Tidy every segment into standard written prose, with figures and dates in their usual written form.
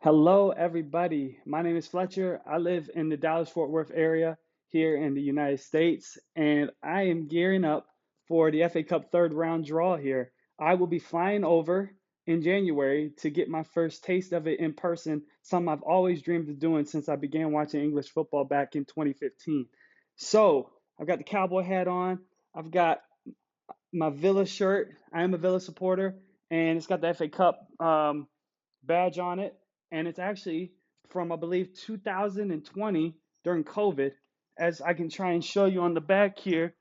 Hello, everybody. My name is Fletcher. I live in the Dallas Fort Worth area here in the United States, and I am gearing up for the FA Cup third round draw here. I will be flying over in January to get my first taste of it in person, something I've always dreamed of doing since I began watching English football back in 2015. So, I've got the cowboy hat on, I've got my Villa shirt. I am a Villa supporter, and it's got the FA Cup badge on it, and it's actually from I believe 2020 during COVID. As I can try and show you on the back here,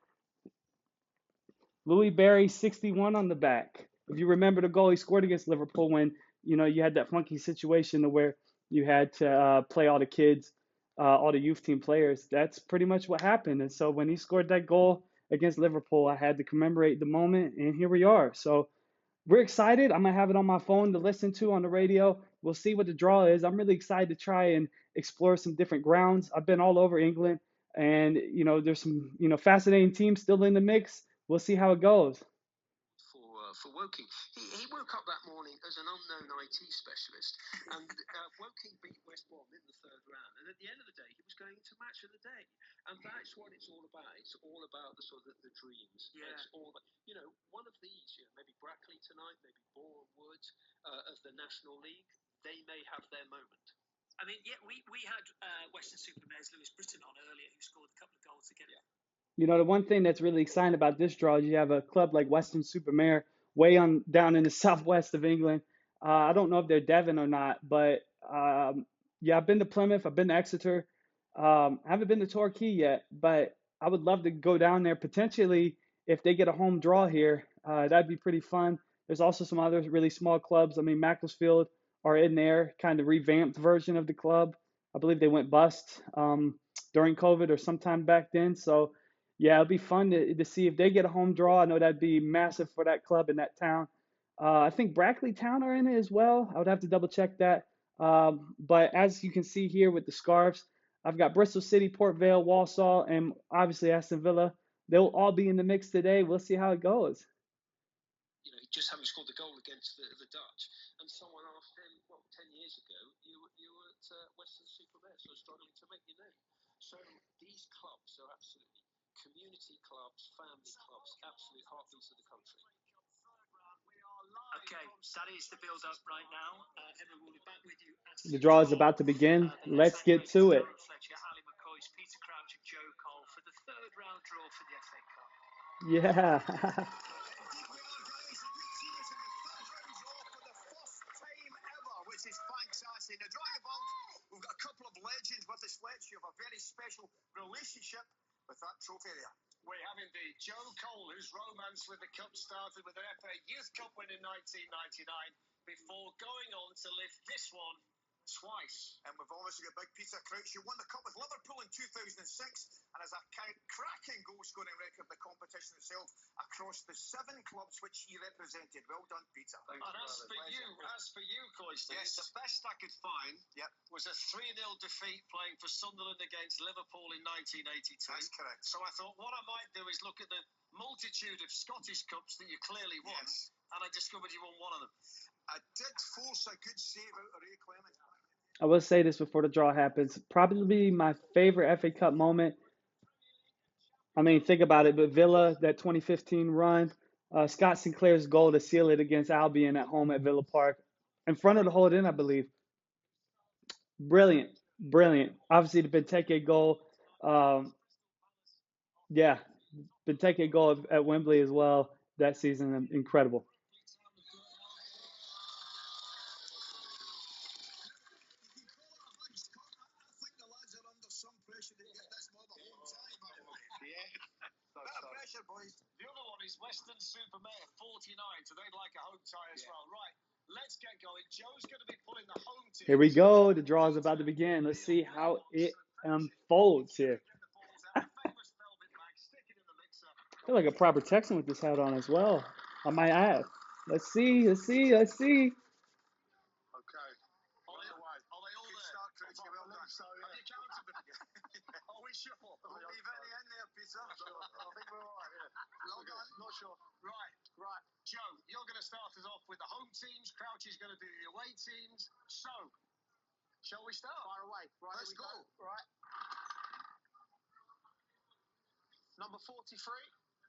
Louis Barry 61 on the back. If you remember the goal he scored against Liverpool when you had that funky situation to where you had to play all the kids, all the youth team players. That's pretty much what happened. And so when he scored that goal against Liverpool, I had to commemorate the moment, and here we are. So we're excited. I'm gonna have it on my phone to listen to on the radio. We'll see what the draw is. I'm really excited to try and explore some different grounds. I've been all over England, and there's some fascinating teams still in the mix. We'll see how it goes. For Woking. He woke up that morning as an unknown IT specialist, and Woking beat West Brom in the third round. And at the end of the day, he was going to match of the day, and that's what it's all about. It's all about the sort of the dreams. Yeah. It's all about, one of these, maybe Brackley tonight, maybe Boreham Wood of the National League. They may have their moment. I mean, yeah, we had Western Supermare's Lewis Britton on earlier, who scored a couple of goals to get it. The one thing that's really exciting about this draw is you have a club like Weston-super-Mare way on down in the southwest of England. I don't know if they're Devon or not, but yeah, I've been to Plymouth, I've been to Exeter. I haven't been to Torquay yet, but I would love to go down there potentially if they get a home draw here. That'd be pretty fun. There's also some other really small clubs. I mean, Macclesfield are in there, kind of revamped version of the club. I believe they went bust during COVID or sometime back then. So yeah, it'll be fun to see if they get a home draw. I know that'd be massive for that club in that town. I think Brackley Town are in it as well. I would have to double check that. But as you can see here with the scarves, I've got Bristol City, Port Vale, Walsall, and obviously Aston Villa. They'll all be in the mix today. We'll see how it goes. Just having scored the goal against the Dutch, and someone asked him, well, 10 years ago, you were at Weston-super-Mare, so struggling to make your name. So these clubs are absolutely community clubs, family clubs, absolute heartbeats of the country. Okay, that is the build-up right now. Emma will be back with you. The draw is about to begin. Let's get to it. Fletcher, Ali McCoy, Peter Crouch, and Joe Cole for the third round draw for the FA Cup. Yeah. Which is fantastic. Now, drawing the ball, we've got a couple of legends with us, Fletch. You have a very special relationship with that trophy there. We have indeed. Joe Cole, whose romance with the Cup started with an FA Youth Cup win in 1999 before going on to lift this one twice. And we've obviously got big Peter Crouch, who won the Cup with Liverpool in 2006 and has a cracking goal-scoring record of the competition itself across the 7 clubs which he represented. Well done, Peter. And as for you, Cloyster, yes, the best I could find was a 3-0 defeat playing for Sunderland against Liverpool in 1982. That's correct. So I thought what I might do is look at the multitude of Scottish Cups that you clearly won, and I discovered you won one of them. I did force a good save out of Ray Clement. I will say this before the draw happens. Probably my favorite FA Cup moment. I mean, think about it, but Villa, that 2015 run, Scott Sinclair's goal to seal it against Albion at home at Villa Park, in front of the whole in, I believe. Brilliant, brilliant. Obviously, the Benteke goal. Yeah, Benteke goal at Wembley as well that season. Incredible. The other one is Weston-super-Mare, 49, so they'd like a home tie as well. Right, let's get going. Joe's going to be pulling the home team. Here we go. The draw is about to begin. Let's see how it unfolds here. I feel like a proper Texan with this hat on as well. I might add. Let's see. Okay. Are they all there? Have you counted them? Are we sure? We'll leave any in there, Peter. I think we're all right, Well done. Not sure. Right. Joe, you're going to start us off with the home teams. Crouch is going to do the away teams. So, Shall we start? Far away. Right, Let's here we go. Right. Number 43.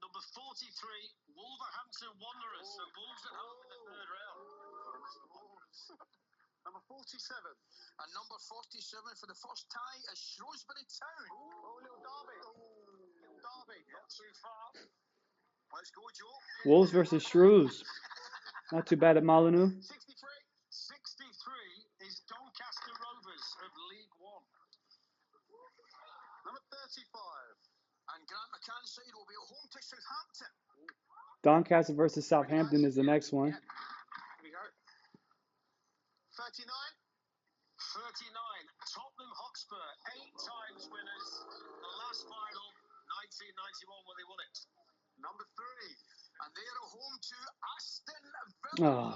Number 43, Wolverhampton Wanderers. So Wolves at home in the third round. Number 47. And number 47 for the first tie is Shrewsbury Town. Little Derby. Little Derby. Not too far. Let's go, Joe. Wolves versus Shrews. Not too bad at Molyneux. 63. 63 is Doncaster Rovers of League One. Number 35. And Grant McCann's side will be at home to Southampton. Doncaster versus Southampton is the next one. Here we go. 39. 39, Tottenham Hotspur, 8 times winners. The last final, 1991, when they won it. Number 3. And they are at home to Aston Villa. Oh.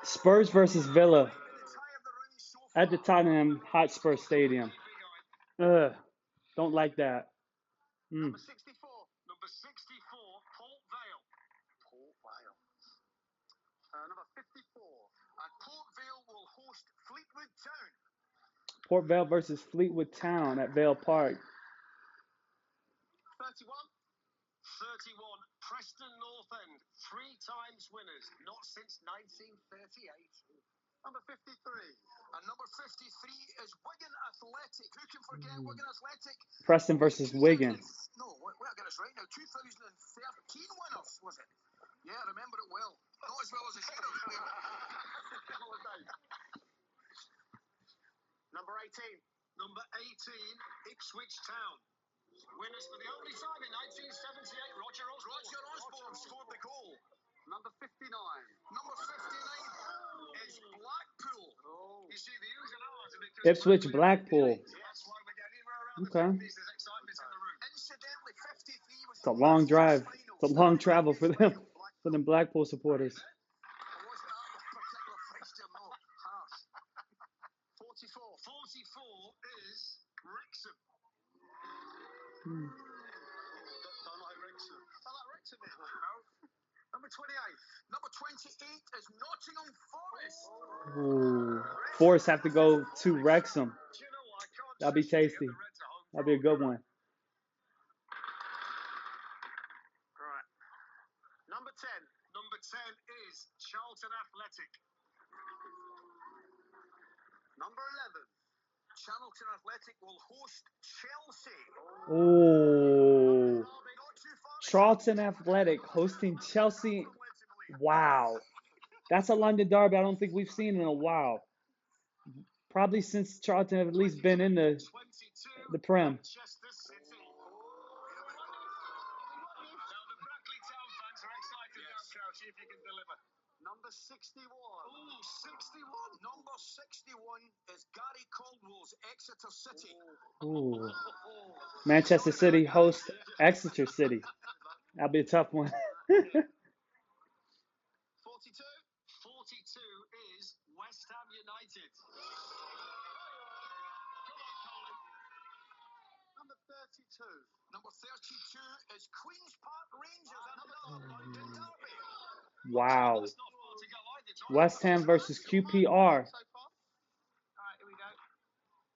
Spurs versus Villa The tie of the round so far. at the Tottenham Hotspur Stadium. Don't like that. Number 64. Number 64, Port Vale. Port Vale. Number 54. And Port Vale will host Fleetwood Town. Port Vale versus Fleetwood Town at Vale Park. 31. 31, Preston North End, 3 times winners, not since 1938. Number 53. And number 53 is Wigan Athletic. Who can forget Wigan Athletic? Preston versus Wigan. No, wait, I'll get this right now. 2013 winners, was it? Yeah, I remember it well. Not as well as I should have. Number 18. Number 18, Ipswich Town. Winners for the only time in 1978, Roger Osborne. Roger Osborne scored the goal. Number 59. Number 59 is Blackpool. Oh. You see, the use and ours are because Ipswich Blackpool. that's why we get anywhere around Okay. the 50s. There's excitement in the room. Incidentally, 53 was It's a long drive. It's a long travel for them Blackpool supporters. Or was that a particular fixture? No, harsh. 44. 44 is Wrexham. Don't like Wrexham. I like Wrexham, mate. No. Number 28. Number 28 is Nottingham Forest. Ooh. Forest have to go to Wrexham. Do you know what? I can't That'll be trust you to get tasty. the Reds at home. That'll be a good one. Right. Number 10. Number 10 is Charlton Athletic. Number 11. Charlton Athletic will host Chelsea. Ooh. Not too far. Charlton Athletic hosting Chelsea. Wow. That's a London derby I don't think we've seen in a while. Probably since Charlton have at least been in the 22, Prem. Manchester City. Now the Brackley Town fans are excited now, Crouchy, if you can deliver. Number 61. Ooh, 61. Number 61 is Gary Caldwell's Exeter City. Ooh. Manchester City host Exeter City. That'll be a tough one. 42. 42 is West Ham United. Come on, Colin. Number 32. Number 32 is Queen's Park Rangers and another London derby. Wow. That's not far to go either, John. West Ham versus QPR. So far. Alright, here we go.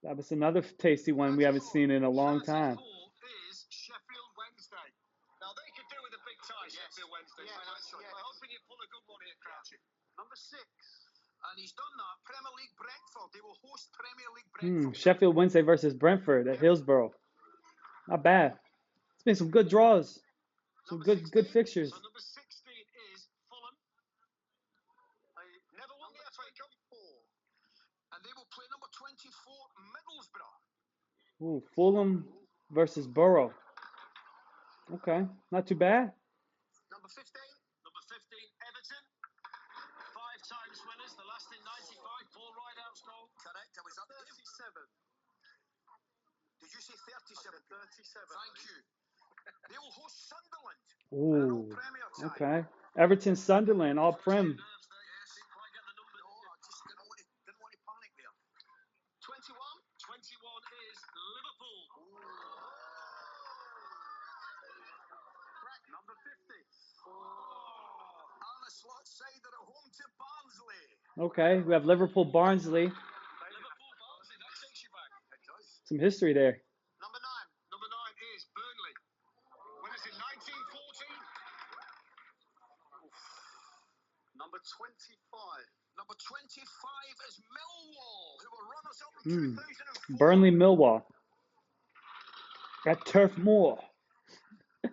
That was another tasty one we haven't seen in a long time. 34 is Sheffield Wednesday. Now they could do with a big tie, Sheffield Wednesday. Yes, Financially. yes. I'm hoping you pull a good one here, Crouchy. Number 6. And he's done that. Premier League Brentford. They will host Premier League Brentford. Sheffield Wednesday versus Brentford at Hillsborough. Not bad. It's been some good draws. Some Number good 16. fixtures. So number 16 is Fulham. They Never won the FA Cup. And they will play number 24, Middlesbrough. Ooh, Fulham versus Borough. Okay, not too bad. Number 15. Number 15, Everton. 5 times winners. The last in 95. Paul Rideout's goal. Correct. I was up 37. Did you say 37? 37. Thank you. They will host Sunderland. Ooh, Premier tie. okay. Everton, Sunderland, all Prem. Nerves there. Yes, didn't quite get the number. No, I just didn't want to panic there. 21. 21 is Liverpool. Correct. Number 50. Arne Slot side are at home to Barnsley. Okay, we have Liverpool, Barnsley. Liverpool Some history there. Number 9. Number 9 is Burnley. Winners in 1914. Number 25. Number 25 is Millwall, who were runners-up in 2004. Burnley Millwall. At Turf Moor. 27.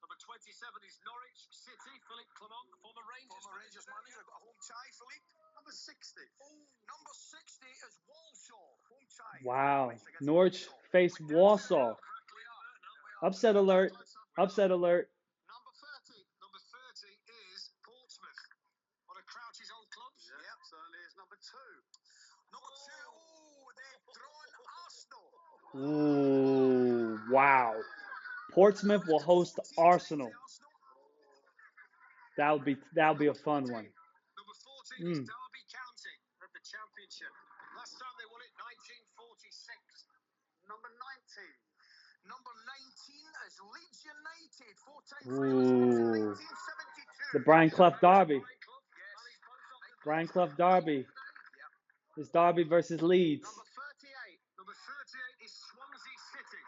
Number 27 is Norwich City. Philippe Clement, former Rangers manager, got a home tie, Philippe. Number 60. Number 60 is Walsall, home tie. Wow. Norwich faced Walsall. Upset alert. Upset alert. Number 30. Number 30 is Portsmouth. One of Crouch's old clubs. Yep, certainly is number 2. Number 2, they've drawn Arsenal. Ooh, wow. Portsmouth will host Arsenal. That'll be a fun one. Number 14 is Derby County of the Championship. Last time they won it, 1946. Number 19. Number 19 is Leeds United. 4-time Ooh. finalists in 1972. The Brian Clough Derby. Yes. Brian Clough Derby. It's Derby versus Leeds. Number 38. Number 38 is Swansea City.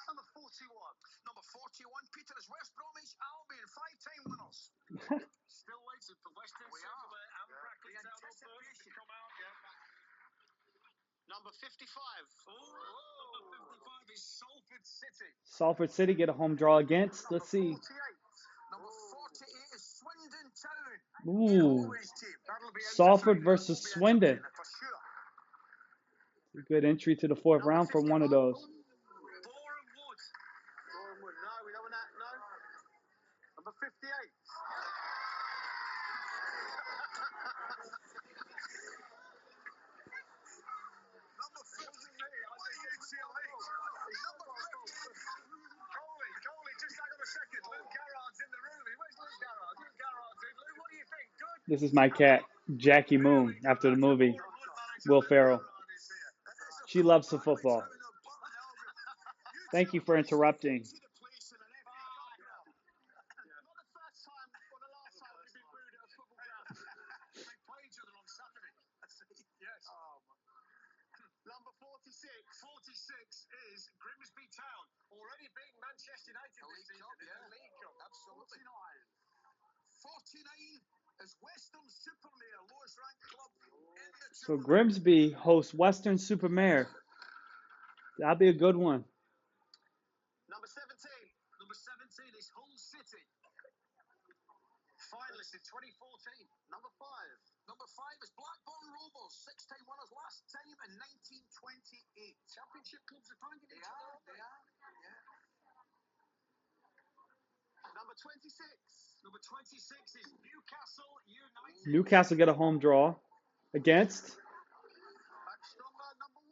Number 41. Number 41, Peter, is West Bromwich Albion. 5-time winners. Still waiting for Western Supermare and Brackley Town Hotspur to come out. Yeah. Number 55. Number 55 is Salford City. Salford City get a home draw against. Let's see. Number 48 is Swindon Town. Ooh. That'll be Salford versus Swindon. for sure. A good entry to the fourth round for one of those. Boreham Wood. No, we don't want that. No. Number 58. Number 58. Coley, just hang on a second. Luke Garrard's in the room. Where's Luke Garrard? Luke Garrard's in. Luke, what do you think? Good. This is my cat, Jackie Moon, after the movie. Will Ferrell. She loves the football. Thank you for interrupting. Number 46 is Grimsby Town, already beating Manchester United this season in the League Cup. Absolutely. 49 is Western Supermare, lowest ranked club in the So Grimsby hosts Western Supermare. That'll be a good one. Number 17 is Hull City. Finalists in 2014. Number 5 is Blackburn Rovers, 6-time winners, last time in 1928. Championship clubs are finding each other. They are. Yeah. Number 26. Number 26 is Newcastle United. Newcastle get a home draw against. That's number 1.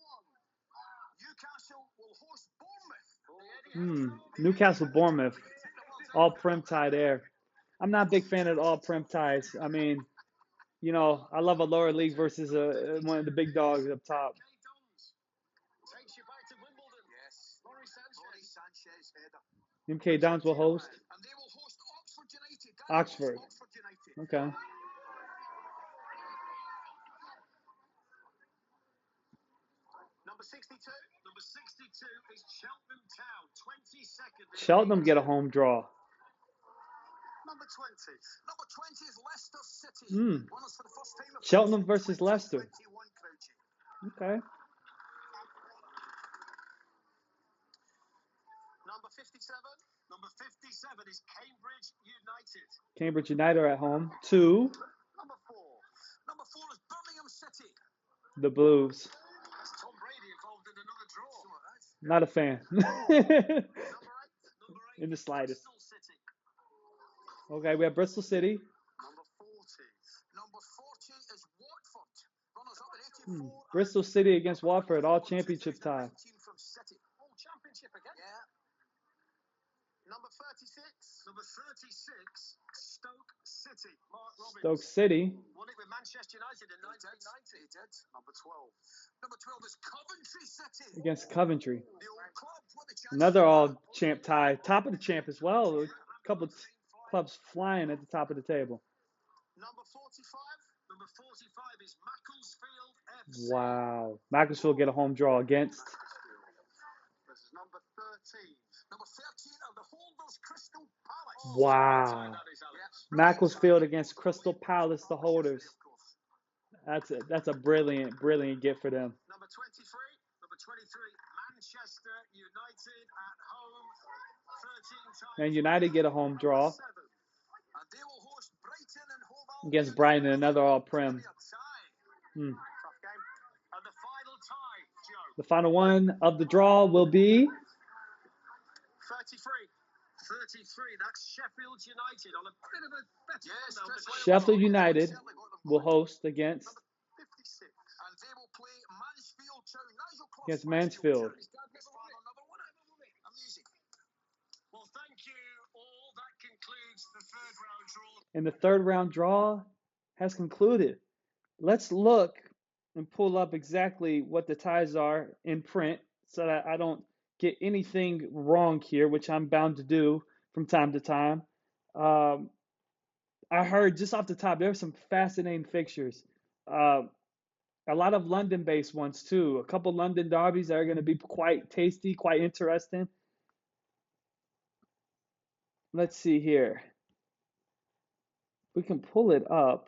Newcastle will host Bournemouth. Newcastle Bournemouth. All prim tie there. I'm not a big fan of all prim ties. I mean, you know, I love a lower league versus one of the big dogs up top. Takes you back to Wimbledon. Yes. Laurie Sanchez header. MK Dons will host. And they will host Oxford United. Oxford. Oxford United. Okay. Number 62 is Cheltenham Town. 22nd. Cheltenham get a home draw. Number 20 is Leicester City. Winners for the first time of Cheltenham versus Leicester. 21, Crouchy. Okay. Number 57 is Cambridge United. Cambridge United are at home. 2. Number 4 is Birmingham City. The Blues. That's Tom Brady involved in another draw. Not a fan. Number 8 In the slightest. Bristol City. Okay, we have Bristol City. Number 40 is Watford. Runners up at 84. Bristol City against Watford, all championship tie. Team from City. Oh, championship again. Yeah. Number 36, Stoke City. Mark Robbins. Stoke City Won it with Manchester United in 1990. he did. Number 12 is Coventry City. against Coventry. The old club with the chance. Another all champ tie. Top of the champ as well. A couple clubs flying at the top of the table. Number 45. Number 45 is Macclesfield FC. Wow. Macclesfield get a home draw against. This is number 13. Number 13 are the holders, Crystal Palace. Wow. Macclesfield against Crystal Palace, the holders. That's a brilliant get for them. Number 23, Manchester United at home. 13 times. And United get a home draw And they will host Brighton and Hove Albion against Brighton, another all-Prem. Tough game. And the final tie, Joe. The final one of the draw will be 33. That's Sheffield United on a bit of a better note. Sheffield United will host against 56. And they will play Mansfield Town. Nigel Cross against Mansfield. Amazing. Well, thank you all. That concludes the third round draw. And the third round draw has concluded. Let's look and pull up exactly what the ties are in print so that I don't get anything wrong here, which I'm bound to do from time to time. I heard just off the top, there are some fascinating fixtures. A lot of London-based ones too. A couple London derbies that are going to be quite tasty, quite interesting. Let's see here. We can pull it up.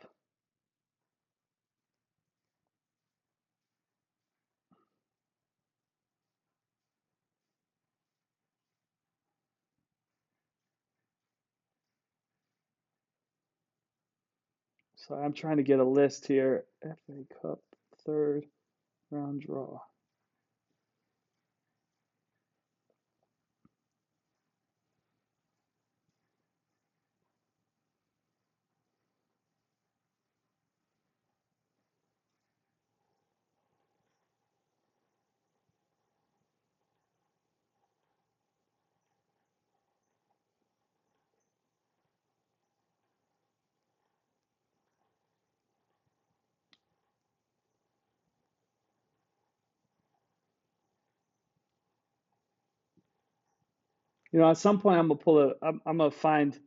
So I'm trying to get a list here. FA Cup third round draw. You know, at some point I'm gonna pull it. I'm gonna find.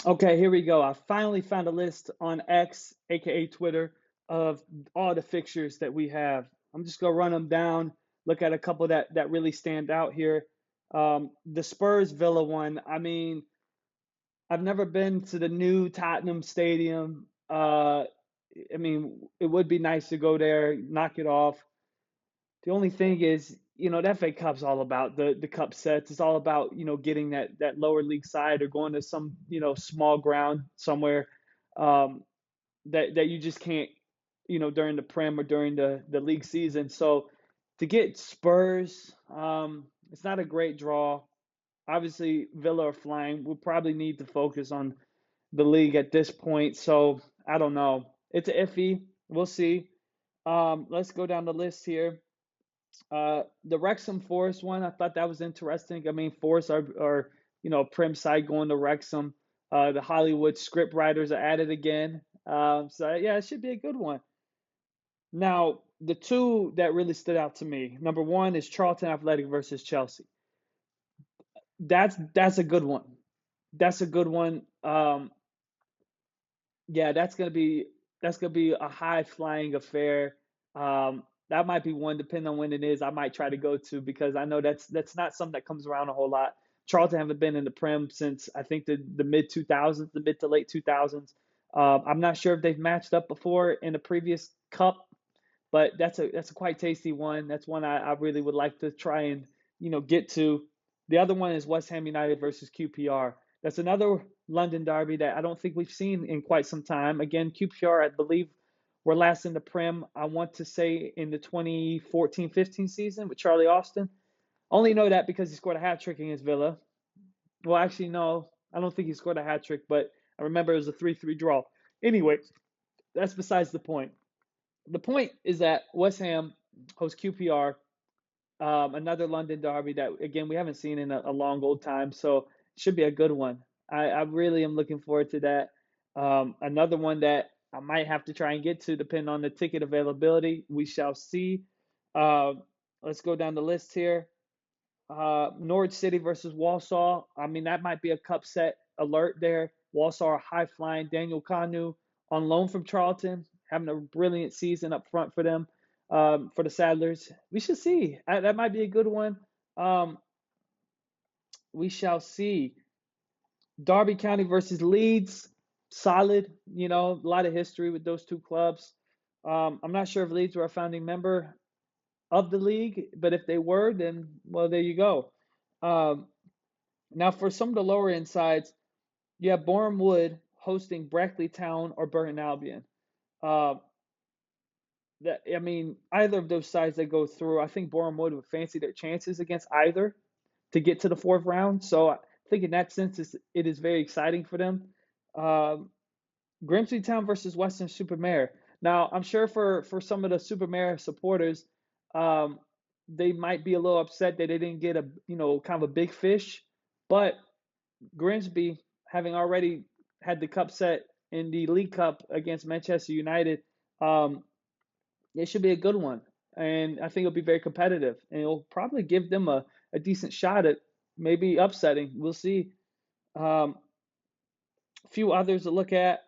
Okay, here we go. I finally found a list on X, aka Twitter, of all the fixtures that we have. I'm just gonna run them down. Look at a couple that really stand out here. The Spurs Villa one. I mean, I've never been to the new Tottenham Stadium. I mean, it would be nice to go there, knock it off. The only thing is, the FA Cup's all about the cup sets. It's all about, getting that lower league side or going to some, small ground somewhere that you just can't, during the Prem or during the league season. So to get Spurs, it's not a great draw. Obviously, Villa are flying. We'll probably need to focus on the league at this point. So I don't know. It's iffy. We'll see. Let's go down the list here. The Wrexham Forest one, I thought that was interesting. I mean, Forest are Prem side going to Wrexham. The Hollywood script writers are at it again. So yeah, it should be a good one. Now, the two that really stood out to me, number one is Charlton Athletic versus Chelsea. That's a good one. That's a good one. Yeah, that's gonna be a high flying affair. That might be one, depending on when it is, I might try to go to because I know that's not something that comes around a whole lot. Charlton haven't been in the Prem since I think the mid 2000s, the mid to late 2000s. I'm not sure if they've matched up before in the previous cup, but that's a quite tasty one. That's one I really would like to try and get to. The other one is West Ham United versus QPR. That's another London derby that I don't think we've seen in quite some time. Again, QPR, I believe, were last in the Prem, I want to say, in the 2014-15 season with Charlie Austin. Only know that because he scored a hat trick against Villa. Well, actually, no, I don't think he scored a hat trick, but I remember it was a 3-3 draw. Anyway, that's besides the point. The point is that West Ham hosts QPR, another London derby that, again, we haven't seen in a long old time, so it should be a good one. I really am looking forward to that. Another one that I might have to try and get to, depending on the ticket availability. We shall see. Let's go down the list here. Norwich City versus Walsall. I mean, that might be a cup set alert there. Walsall are high flying. Daniel Kanu on loan from Charlton, having a brilliant season up front for them, for the Saddlers. We should see. That might be a good one. We shall see. Derby County versus Leeds. Solid. A lot of history with those two clubs. I'm not sure if Leeds were a founding member of the league, but if they were, then, well, there you go. Now, for some of the lower end sides, you have Boreham Wood hosting Brackley Town or Burton Albion. Either of those sides that go through, I think Boreham Wood would fancy their chances against either to get to the fourth round. So I think in that sense, it is very exciting for them. Grimsby Town versus Weston-super-Mare. Now, I'm sure for some of the Super-Mare supporters, they might be a little upset that they didn't get a kind of a big fish, but Grimsby, having already had the cup set in the League Cup against Manchester United, it should be a good one, and I think it'll be very competitive, and it'll probably give them a decent shot at maybe upsetting. We'll see. A few others to look at.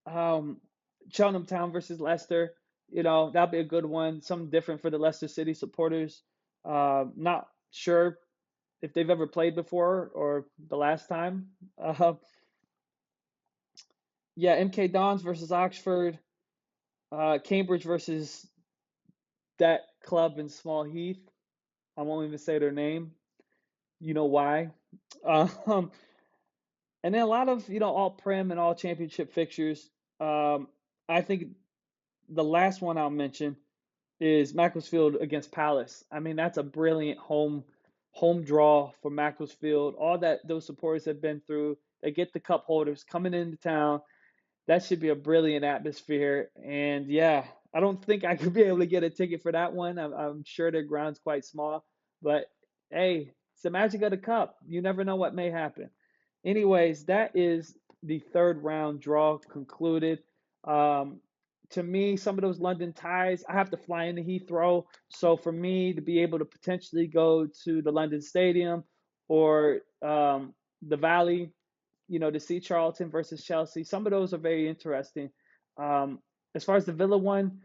Cheltenham Town versus Leicester. That'll be a good one. Something different for the Leicester City supporters. Not sure if they've ever played before or the last time. MK Dons versus Oxford. Cambridge versus that club in Small Heath. I won't even say their name. You know why. And then a lot of, all Prem and all championship fixtures. I think the last one I'll mention is Macclesfield against Palace. I mean, that's a brilliant home draw for Macclesfield. All that those supporters have been through. They get the cup holders coming into town. That should be a brilliant atmosphere. And yeah, I don't think I could be able to get a ticket for that one. I'm sure their ground's quite small. But hey, it's the magic of the cup. You never know what may happen. Anyways, that is the third round draw concluded. To me, some of those London ties, I have to fly into Heathrow. So for me to be able to potentially go to the London Stadium or the Valley, to see Charlton versus Chelsea, some of those are very interesting. As far as the Villa one,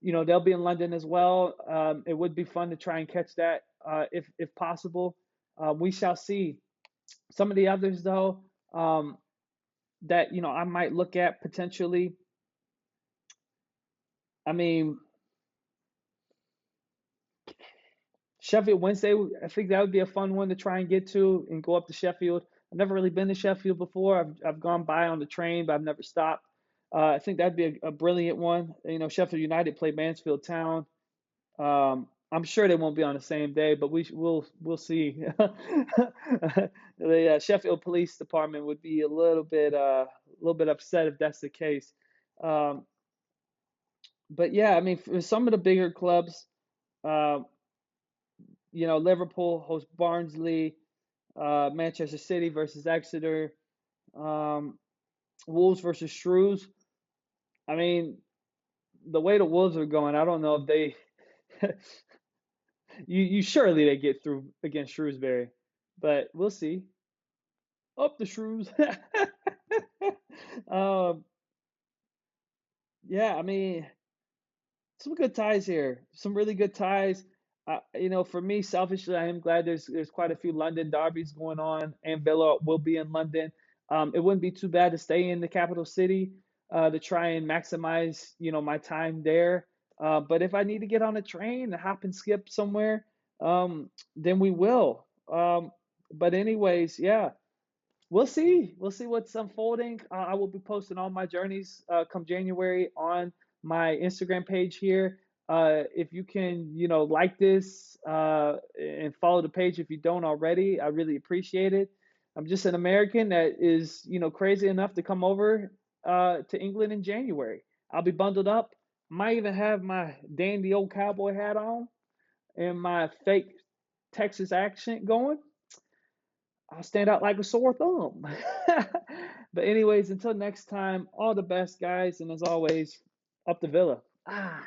they'll be in London as well. It would be fun to try and catch that if possible. We shall see. Some of the others, though, that, I might look at potentially. I mean, Sheffield Wednesday, I think that would be a fun one to try and get to and go up to Sheffield. I've never really been to Sheffield before. I've gone by on the train, but I've never stopped. I think that'd be a brilliant one. Sheffield United play Mansfield Town. I'm sure they won't be on the same day, but we'll see. The Sheffield Police Department would be a little bit upset if that's the case. But yeah, I mean, for some of the bigger clubs, Liverpool hosts Barnsley, Manchester City versus Exeter, Wolves versus Shrews. I mean, the way the Wolves are going, I don't know if they. you surely they get through against Shrewsbury, but we'll see. Up the Shrews. Yeah, I mean, some good ties here. Some really good ties. For me, selfishly, I am glad there's quite a few London derbies going on, and Villa will be in London. It wouldn't be too bad to stay in the capital city to try and maximize, my time there. But if I need to get on a train and hop and skip somewhere, then we will. But anyways, yeah, we'll see. We'll see what's unfolding. I will be posting all my journeys come January on my Instagram page here. If you can, like this and follow the page if you don't already, I really appreciate it. I'm just an American that is, crazy enough to come over to England in January. I'll be bundled up. Might even have my dandy old cowboy hat on and my fake Texas accent going. I'll stand out like a sore thumb. But anyways, until next time, all the best, guys, and as always, up the Villa. Ah.